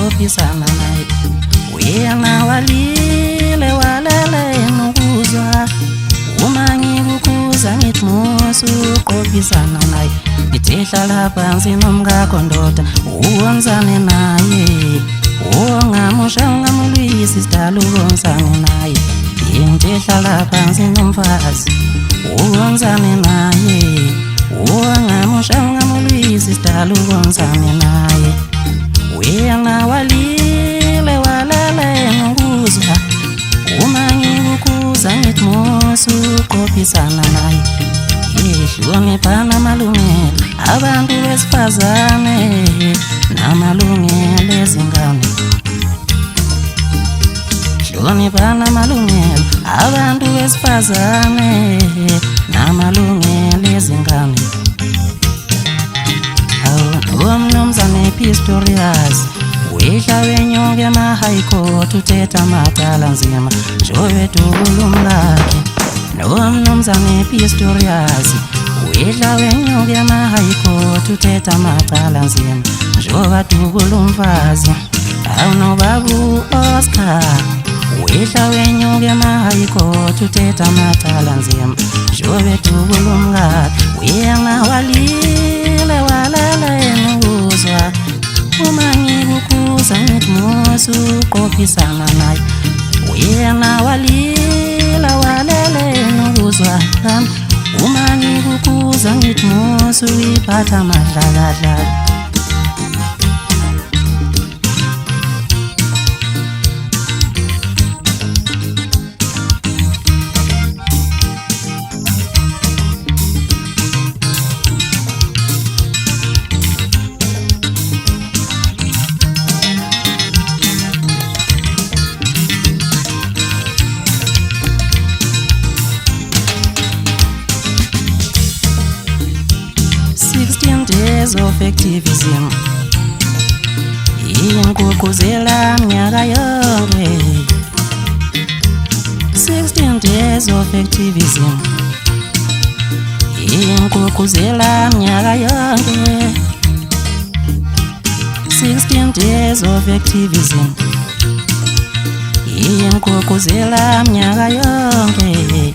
uqophisana naye. Wena walile walele nokuzwa, uma ngikukuza ngithi musu uqophisana naye. Ngithi hlala phansi nomngakho ndoda uwonzane naye, ungamusha ungamulwisi sidala uwonzane naye. Ngithi hlala phansi nomfazi uwonzane naye, ungamusha ungamulwisi sidala uwonzane naye. Wena walile walele nokuzwa, uma ngikukuza ngithi musu uqophisana naye. Hloniphana amalungelo abantu besifazane namalungelo ezingane. Hloniphana amalungelo abantu besifazane namalungelo ezingane. Nomnumzane Pistorius wehla wenyonke ema-high court uthetha amacala nzima njobe dukulumlakhe. Nomnumzane Pistorius wehla wenyonke ema-high court uthetha amacala nzima njoba dukulumfazi. Awunobabu Oscar wehla wenyonke ema-high court uthetha amacala nzima njobe dukulumkakhe. Wena walile walele nokuzwa, uma ngikukuza ngithi musu uqophisana naye. Wena walile walele nokuzwa, uma ngikukuza ngithi musu uyiphatha amadlaladlala. Days of activism ingqugquzela minyaka yonke. 16 days of activism ingqugquzela minyaka yonke. 16 days of activism ingqugquzela minyaka yonke.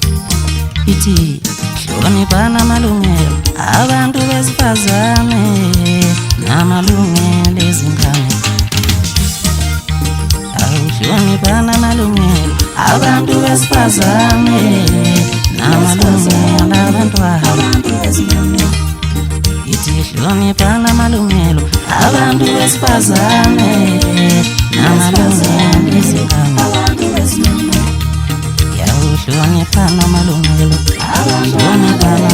Ithi hloniphana amalungelo abantu besifazane namalungelo ezingane. Hloniphana amalungelo abantu besifazane namalungelo abantwana. Ithi hloniphana amalungelo abantu besifazane namalungelo ezingane. Hloniphana amalungelo, hloniphana